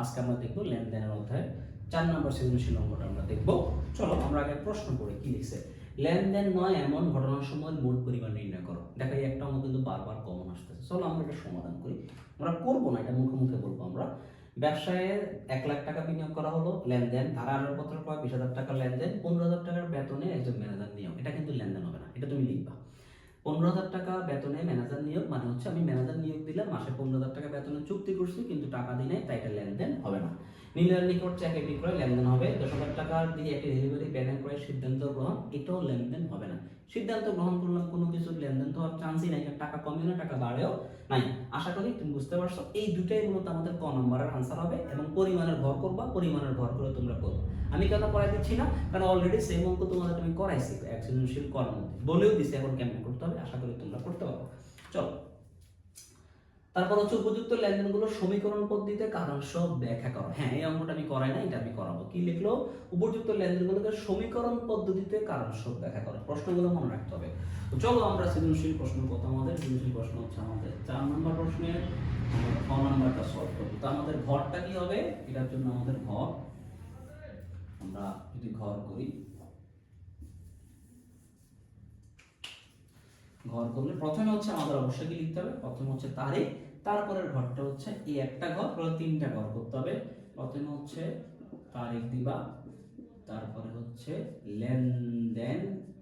আজকে আমরা দেখবো লেনদেনের অধ্যায় 4 নম্বর সৃজনশীল অঙ্কটা আমরা দেখবো। চলো আমরা আগে প্রশ্ন পড়ি কি লিখছে। লেনদেন নয় এমন ঘটনার সময় মোট পরিমাণ নির্ণয় করো। দেখো এই একটা অঙ্ক কিন্তু বারবার কমন আসতেছে। চলো আমরা এটা সমাধান করি। আমরা করবো না, এটা মুখে মুখে বলবো আমরা। ব্যবসায়ে 1 লাখ টাকা বিনিয়োগ করা হলো, লেনদেন ধারা আসবাবপত্র ক্রয় 20,000 টাকা লেনদেন, 15,000 টাকার বেতনে একজন ম্যানেজার নিয়োগ। এটা কিন্তু লেনদেন হবে না, এটা তুমি লিখবা। 15,000 টাকা বেতনে ম্যানেজার নিয়োগ মানে হচ্ছে আমি ম্যানেজার নিয়োগ দিলাম, মাসে 15,000 টাকা বেতনে চুক্তি করছি কিন্তু টাকা দিই নাই, তাই এটা লেনদেন হবে না। নিলয়ের নিকট চেকে বিক্রয় লেনদেন হবে। 10,000 টাকা দিয়ে একটি ডেলিভারি প্যানেল করে সিদ্ধান্ত গ্রহণ, এটাও লেনদেন হবে না। সিদ্ধান্ত গ্রহণ করলাম কোনো কিছু লেনদেন তো হওয়ার চান্সই নাই, টাকা কমেও না টাকা বাড়েও নাই। আশা করি তুমি বুঝতে পারছো। এই দুটাই মূলত আমাদের ক নম্বরের আনসার হবে এবং পরিমাণের ঘর করবা, পরিমাণের ঘর করে তোমরা করবে। আমি কথা পড়াই দিচ্ছি না, কারণ অলরেডি সেম অঙ্ক তোমাদের আমি করাইছি এক সৃজনশীল করার মধ্যে, বলেও দিছি এখন কেমন করতে হবে। আশা করি তোমরা করতে পারো। চলো, তারপর হচ্ছে উপযুক্ত লেনদেনগুলোর সমীকরণ পদ্ধতিতে কারণ সব ব্যাখ্যা করো। হ্যাঁ, এই অঙ্কটা আমি করাই না, এটা আমি করাবো। কি লিখলো? উপযুক্ত লেনদেনগুলোকে সমীকরণ পদ্ধতিতে কারণ সব ব্যাখ্যা করো। প্রশ্নগুলো মনে রাখতে হবে। তো চলো আমরা সৃজনশীল প্রশ্ন কথা, আমাদের সৃজনশীল প্রশ্ন হচ্ছে আমাদের 4 নম্বর প্রশ্নের 6 নম্বরটা সলভ করব। তো আমাদের ঘরটা কি হবে? এটার জন্য আমাদের ঘর, আমরা যদি ঘর করি, ঘর করলে প্রথমে হচ্ছে আমাদের অবশ্যই কি লিখতে হবে? প্রথমে হচ্ছে তারিখ, তারপরের ঘরটা হচ্ছে এই একটা ঘর, পরে 3টা ঘর করতে হবে। প্রথমে হচ্ছে তারিখ দিবা, তারপরে হচ্ছে লেনদেন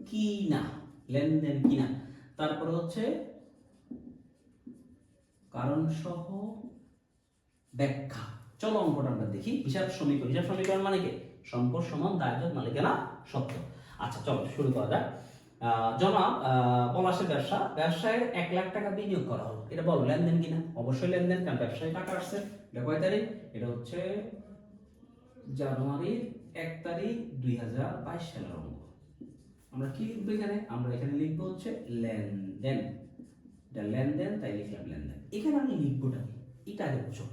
কি না, লেনদেন কি না, তারপরে হচ্ছে কারণ সহ ব্যাখ্যা। চলো অঙ্কটা আমরা দেখি। হিসাব সমীকরণ, হিসাব সমীকরণ মানে কি? সম্পদ সমান দায়যোগ মালিকানা সত্য। আচ্ছা চলো শুরু করা যাক। জনাব পলাশের ব্যবসায়ের 1 লাখ টাকা বিনিয়োগ করা হলো। এটা বলো লেনদেন কিনা? অবশ্যই লেনদেন, কারণ ব্যবসায় টাকা আসছে। এটা কয় তারিখ? এটা হচ্ছে জানুয়ারির 1 তারিখ 2022 সালের অঙ্ক। আমরা কি লিখবো এখানে? আমরা এখানে লিখবো হচ্ছে লেনদেন। এটা লেনদেন, তাই লিখলাম লেনদেন। এখানে আমি লিখবোটা কি? এটা আগে বুঝো।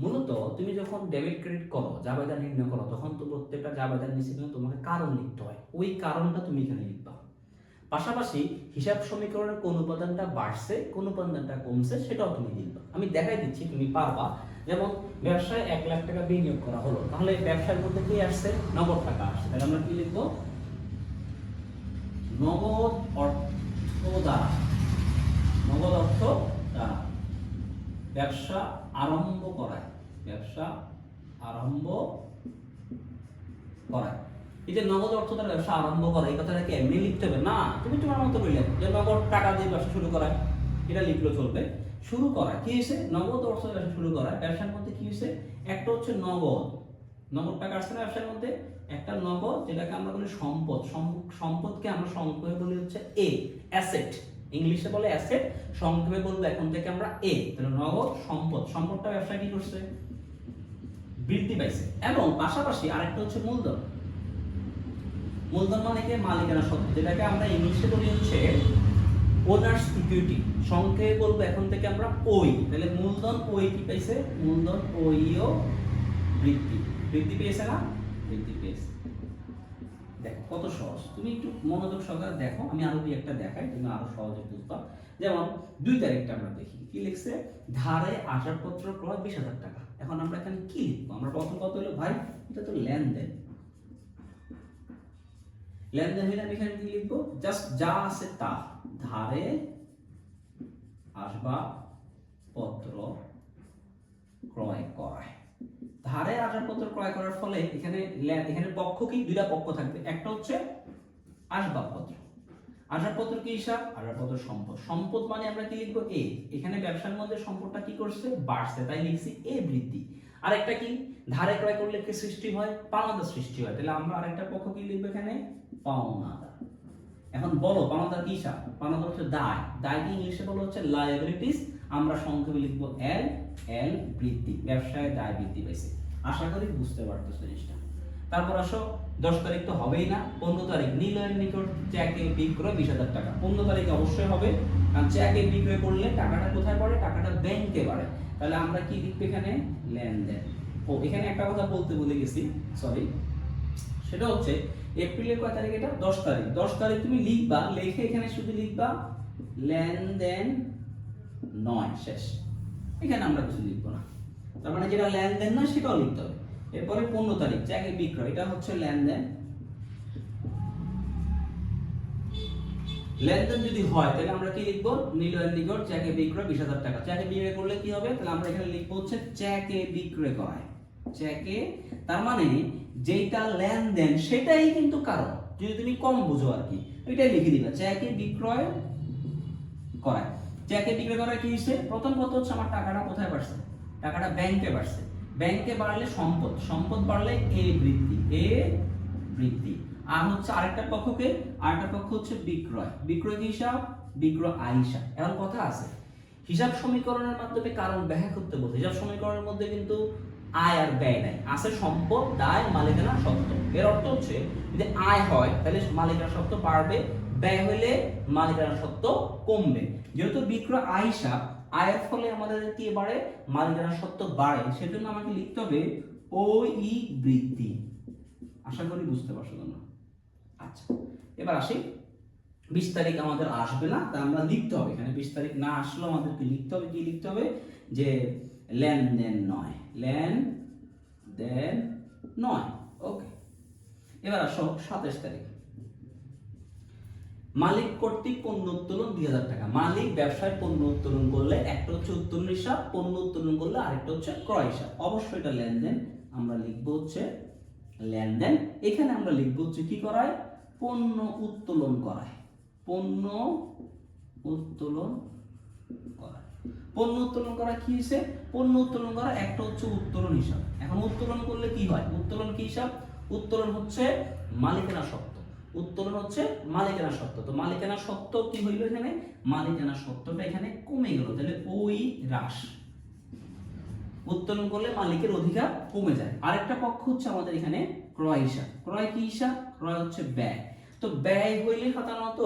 মূলত তুমি যখন ডেবিট ক্রেডিট করো, জাবেদা নির্ণয় করো, তখন তো প্রত্যেকটা জাবেদার নিচে কিন্তু তোমাকে কারণ লিখতে হয়। ওই কারণটা তুমি এখানে লিখবা। পাশাপাশি হিসাব সমীকরণের কোন উপাদানটা বাড়ছে, কোন উপাদানটা কমছে, সেটাও তুমি লিখবা। আমি দেখাই দিচ্ছি, তুমি পারবা। যেমন ব্যবসায় 1 লাখ টাকা বিনিয়োগ করা হলো, তাহলে ব্যবসার মধ্যে কি আসছে? নগদ টাকা আসছে। তাহলে আমরা কি লিখবো? নগদ অর্থ দ্বারা, নগদ অর্থ দ্বারা ব্যবসা আরম্ভ করায়, ব্যবসা আরম্ভ করায়। এই যে নগদ অর্থ দ্বারা ব্যবসা আরম্ভ করা, এই কথাটাকে এমনি লিখতে হবে না, তুমি তোমার মতো বললে যে নগদ টাকা দিয়ে ব্যবসা শুরু করায়, এটা লিখলেও চলবে। শুরু করা কি হয়েছে? নগদ অর্থ ব্যবসা শুরু করায়। ব্যবসার মধ্যে কি হয়েছে? একটা হচ্ছে নগদ, নগদ টাকা আসছে না ব্যবসার মধ্যে, একটা নগদ, যেটাকে আমরা বলি সম্পদ। সম্পদকে আমরা সংক্ষেপে বলি হচ্ছে এ, অ্যাসেট। ইংলিশে বলে অ্যাসেট, সংক্ষেপে বলবো এখন থেকে আমরা এ। তাহলে নগদ সম্পদ, সম্পদটা ব্যবসা কি করছে? বৃদ্ধি পাইছে। এবং পাশাপাশি আরেকটা হচ্ছে মূলধন। মূলধন মানে কি? মালিকানা সত্ত্ব, যেটাকে আমরা ইংলিশে বলি হচ্ছে ওনার্স ইকুইটি। সংক্ষেপে বলবো এখন থেকে আমরা ওই। তাহলে মূলধন ওই কি পাইছে? মূলধন ওইও বৃদ্ধি, বৃদ্ধি পেয়েছে না? বৃদ্ধি পেয়েছে। দেখো কত সহজ, তুমি একটু মনোযোগ সহকারে দেখো, আমি আরো দুই একটা দেখাই, তুমি আরো সহজে বুঝবা। যেমন 2 তারিখটা আমরা দেখি, কি লিখছে? ধারে আসবাবপত্র ক্রয় 20,000 টাকা। এখন আমরা এখানে কি লিখবো? আমরা প্রথম কত হলো ভাই? এটা তো লেনদেন। লেনদেন হলে আমি এখানে কি লিখবো? জাস্ট যা আছে তা, ধারে আসবাবপত্র ক্রয় করায়। ধারে আসবাবপত্র ক্রয় করার ফলে এখানে এখানে পক্ষ কি? 2টা পক্ষ থাকবে। একটা হচ্ছে আসবাবপত্র। আসবাবপত্র কি হিসাব? আসবাবপত্র সম্পদ। সম্পদ মানে আমরা কি লিখবো? এ। এখানে ব্যবসার মধ্যে সম্পদটা কি করছে? বাড়ছে, তাই লিখছি এ বৃদ্ধি। আরেকটা কি? ধারে ক্রয় করলে কি সৃষ্টি হয়? পাওনাদার সৃষ্টি হয়। তাহলে আমরা আরেকটা পক্ষ কি লিখবো এখানে? পাওনাদার। এখন বলো পাওনাদার কি হিসাব? পাওনাদার হচ্ছে দায়। দায় কি ইংলিশে বলা হচ্ছে লায়াবিলিটিস। আমরা সংক্ষেপে লিখবো এল। এল বৃদ্ধি, ব্যবসায় দায় বৃদ্ধি পাইছে। আশা করি বুঝতে পারতেছো জিনিসটা। তারপর আসো 10 তারিখ তো হবেই না, 15 তারিখ নিলয়ের নিকট চেকে বিক্রয় 20,000 টাকা। 15 তারিখ অবশ্যই হবে, কারণ চেকে বিক্রয় করলে টাকাটা কোথায় পড়ে? টাকাটা ব্যাংকে পড়ে। তাহলে আমরা কি লিখবো এখানে? লেনদেন। ও এখানে একটা কথা বলতে ভুলে গেছি, সরি। সেটা হচ্ছে এপ্রিলের কয় তারিখ? এটা 10 তারিখ। 10 তারিখ তুমি লিখবা, লিখে এখানে শুধু লিখবা লেনদেন নয়, শেষ। এখানে আমরা কিছু লিখবো না। তার মানে যেটা লেনদেন না সেটাও লিখতে হবে। এরপরে 15 তারিখ চেকে বিক্রয়, এটা হচ্ছে লেনদেন। লেনদেন যদি হয় তাহলে আমরা কি লিখবো, নিলয়ের নিকট চেকে বিক্রয় 20,000 টাকা। চেকে বিক্রয় করলে কি হবে, তাহলে আমরা এখানে লিখবো হচ্ছে চেকে বিক্রয় করায়। চেকে, তার মানে যেটা লেনদেন সেটাই কিন্তু কারণ, যদি তুমি কম বুঝো আর কি এটাই লিখে দিবা, চেকে বিক্রয় করায়। চেকে বিক্রয় করায় কি হচ্ছে, প্রথম কথা হচ্ছে আমার টাকাটা কোথায় বাড়ছে, টাকাটা ব্যাংকে বাড়ছে। ব্যাংকে বাড়লে সম্পদ, সম্পদ বাড়লে এ বৃদ্ধি, এ বৃদ্ধি। আর হচ্ছে আরেকটা পক্ষকে, আরেকটা পক্ষ হচ্ছে বিক্রয়, বিক্রয় কি হিসাব, বিক্রয় আয় হিসাব। এখন কথা আছে, হিসাব সমীকরণের মাধ্যমে কারণ ব্যাখ্যা করতে বলতে, হিসাব সমীকরণের মধ্যে কিন্তু আয় আর ব্যয় নাই, আছে সম্পদ, দায়, মালিকানা সত্ত্ব। এর অর্থ হচ্ছে যদি আয় হয় তাহলে মালিকানা সত্ত্ব বাড়বে, ব্যয় হলে মালিকানা সত্ত্ব কমবে। যেহেতু বিক্রয় আয় হিসাব, আয়ের ফলে আমাদের কি বাড়ে, মালিকানা সত্ত্ব বাড়ে, সেজন্য আমাকে লিখতে হবে ও ই বৃদ্ধি। আশা করি বুঝতে পারছো তোমরা। আচ্ছা, এবার আসি 20 তারিখ আমাদের আসবে না, তা আমরা লিখতে হবে এখানে 20 তারিখ না আসলেও আমাদেরকে লিখতে হবে, কি লিখতে হবে, যে লেনদেন নয়, লেনদেন নয়। ওকে, এবার আসো 27 তারিখ, মালিক কর্তৃক পণ্য উত্তোলন 2000 টাকা। মালিক ব্যবসায় পণ্য উত্তোলন করলে একটা হচ্ছে উত্তোলন হিসাব, পণ্য উত্তোলন করলে আরেকটা হচ্ছে ক্রয় হিসাব। অবশ্যই এটা লেনদেন, আমরা লিখবো হচ্ছে লেনদেন। এখানে আমরা লিখবো হচ্ছে কি করায়, পণ্য উত্তোলন করায়, পণ্য উত্তোলন করা। পণ্য উত্তোলন করা কি হিসেবে, পণ্য উত্তোলন করা একটা হচ্ছে উত্তোলন হিসাব। এখন উত্তোলন করলে কি হয়, উত্তোলন কি হিসাব, উত্তোলন হচ্ছে মালিকানা সত্ত্ব, উত্তোলন হচ্ছে মালিকানা সত্ত্ব। তো মালিকানা সত্ত্ব কি হইল এখানে, মালিকানা সত্ত্বটা এখানে কমে গেল, তাহলে ওই হ্রাস। উত্তোলন করলে মালিকের অধিকার কমে যায়। আরেকটা পক্ষ হচ্ছে আমাদের এখানে ক্রয় হিসাব। ক্রয় কি হিসাব, ক্রয় হচ্ছে ব্যয়। তো ব্যয় হইলে সাধারণত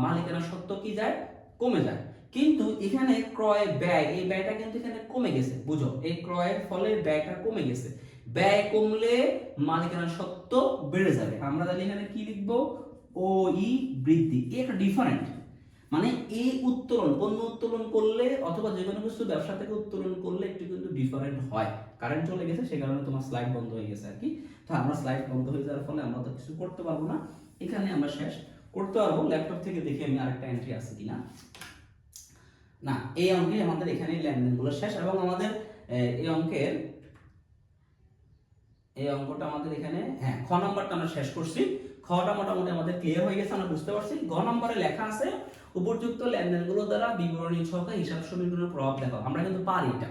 মালিকানা সত্ত্ব কি যায়, কমে যায়। কিন্তু এখানে ক্রয় ব্যয়, এই ব্যয়টা কিন্তু এখানে কমে গেছে, বুঝো, এই ক্রয়ের ফলে ব্যয়টা কমে গেছে। ব্যয় কমলে মালিকানা সত্ত্ব বেড়ে যাবে। আমরা তাহলে এখানে কি লিখবো, ও ই বৃদ্ধি। একটা ডিফারেন্ট, মানে এই উত্তোলন, পণ্য উত্তোলন করলে অথবা যে কোনো কিছু ব্যবসা থেকে উত্তোলন করলে একটু কিন্তু ডিফারেন্ট হয়। কারেন্ট চলে গেছে, সে কারণে তোমার স্লাইড বন্ধ হয়ে গেছে আর কি। তো আমরা স্লাইড বন্ধ হয়ে যাওয়ার ফলে আমরা তো কিছু করতে পারবো না, এখানে আমরা শেষ করতে পারবো। ল্যাপটপ থেকে দেখি আমি আরেকটা এন্ট্রি আছে কিনা। না, এই অঙ্কে আমাদের এখানে লেনদেনগুলো শেষ, এবং আমাদের এই অঙ্কের এই অঙ্কটা আমাদের এখানে, হ্যাঁ, খ নাম্বারটা আমরা শেষ করছি। খটা মোটামুটি আমাদের ক্লিয়ার হয়ে গেছে, আমরা বুঝতে পারছি। গ নম্বরে লেখা আছে উপযুক্ত লেনদেনগুলো দ্বারা বিবরণী ছকে হিসাব সমীকরণের প্রভাব দেখাও। আমরা কিন্তু পারি এটা,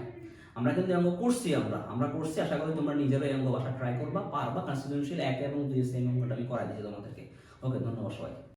আমরা কিন্তু অঙ্ক করছি, আমরা করছি। আশা করি তোমরা নিজেরাই অঙ্ক বাসা ট্রাই করবা, পারবা। কারণ সৃজনশীল 1 এবং 2 সেম অঙ্কটা আমি করাই দিয়েছি তোমাদেরকে। ওকে, ধন্যবাদ সবাই।